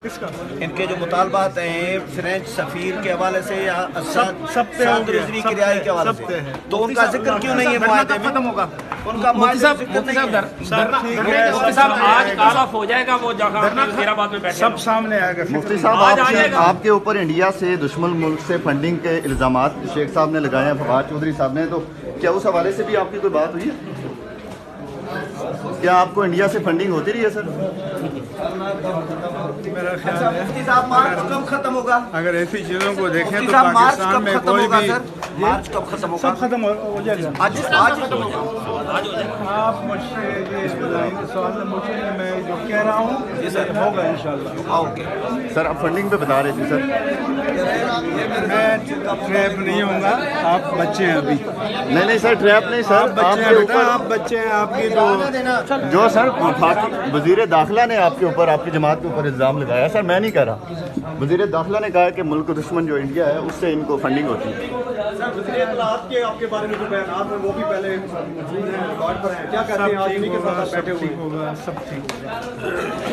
ان کے جو مطالبات ہیں فرینچ سفیر کے حوالے سے یا سب کی رہائی کے حوالے سے، تو ان کا ذکر کیوں نہیں ہے معاہدے میں؟ ختم ہوگا ان کا مفتی صاحب آج کال آف ہو جائے گا، وہ جہاں حیدرآباد میں بیٹھے سب سامنے آئے گا. مفتی صاحب آپ کے اوپر انڈیا سے دشمن ملک سے فنڈنگ کے الزامات شیخ صاحب نے لگائے ہیں، فواد چودھری صاحب نے، تو کیا اس حوالے سے بھی آپ کی کوئی بات ہوئی ہے؟ کیا آپ کو انڈیا سے فنڈنگ ہوتی رہی ہے سر؟ میرا خیال ہے مفتی صاحب مارچ کب ختم ہوگا؟ اگر ایسی چیزوں کو دیکھیں مفتی تو صاحب مارچ پاکستان کب میں ختم کوئی ہوگا بھی سر؟ مارچ کب ختم ہوگا؟ سب ختم ہو جائے گا. آج ختم ہوگا. آپ مجھ سے یہ سوال مجھے میں جو کہہ رہا ہوں یہ ہوگا انشاءاللہ. اوکے سر آپ فنڈنگ پہ بتا رہے تھے سر. میں ٹریپ نہیں ہوں گا، آپ بچے ہیں ابھی. نہیں سر ٹریپ نہیں سر، آپ بچے ہیں بیٹا، آپ بچے ہیں. آپ کی جو سر وزیر داخلہ نے آپ کے اوپر، آپ کی جماعت کے اوپر الزام لگایا سر، میں نہیں کہہ رہا، وزیر داخلہ نے کہا کہ ملک دشمن جو انڈیا ہے اس سے ان کو فنڈنگ ہوتی ہے. وزیر اطلاعات کے آپ کے بارے میں جو بیانات ہیں وہ بھی پہلے موجود ہیں، ریکارڈ پر ہیں. کیا کہتے ہیں آج انہی کے ساتھ آپ بیٹھے ہوئے ہیں؟ ہوگا، سب ٹھیک ہوگا.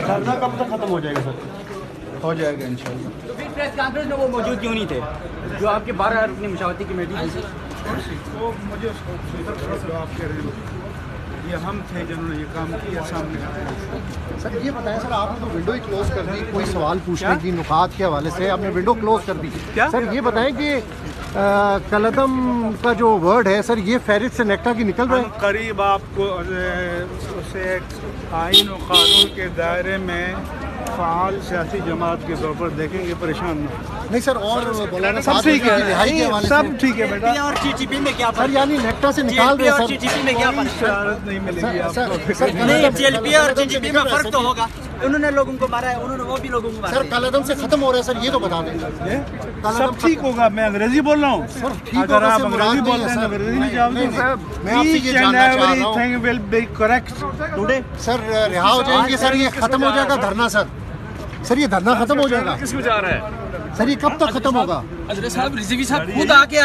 دھرنا کب تک ختم ہو جائے گا سر؟ ہو جائے گا انشاءاللہ. تو پھر پریس کانفرنس میں وہ موجود کیوں نہیں تھے جو آپ کے 12 رکنی مشاورتی کمیٹی تھی؟ وہ مجھے جو آپ کہہ رہے ہیں یہ ہم تھے جنہوں نے یہ کام کیا سامنے آیا. سر یہ بتائیں سر، آپ نے تو ونڈو ہی کلوز کر دی کوئی سوال پوچھنے کی نکات کے حوالے سے، آپ نے ونڈو کلوز کر دی. سر یہ بتائیں کہ کلعدم کا جو ورڈ ہے سر، یہ فہرست سے نیکٹا کی نکل رہا ہے؟ قریب آپ کو اسے آئین و قانون کے دائرے میں فعال سیاسی جماعت کے طور پر دیکھیں گے، پریشان نہ ہوں. نہیں سر، اور مولانا سب صاحب ٹھیک کی رہائی کے ہے، حوالے سب سے ٹھیک ہے بیٹا. اور ٹی ٹی پی میں کیا سر یعنی نیکٹا سے نکال رہے ہیں سر. کوئی شرارت نہیں ملے گی آپ کو. نہیں، جی ایل پی اور ٹی ٹی پی میں فرق تو ہوگا. انہوں نے لوگوں کو مارا ہے، انہوں نے وہ بھی لوگوں کو مارا سر کلعدم سے ختم ہو رہا ہے سر، یہ تو بتا دیں. سب ٹھیک ہوگا. میں انگریزی بول رہا ہوں. سر ٹھیک اگر ہوگا آپ سے انگریزی مراد نہیں بولتے ہے ہیں سر. انگریزی میں جواب دیں. میں آپ سے یہ جاننا چاہ رہا ہوں Everything will be correct today. سر رہا ہو جائیں گے سر، یہ ختم ہو جائے گا دھرنا سر. سر یہ دھرنا ختم ہو جائے گا کس کو جا رہا ہے؟ سر، یہ کب تک ختم ہوگا؟ حضرت صاحب رضوی صاحب خود آ کے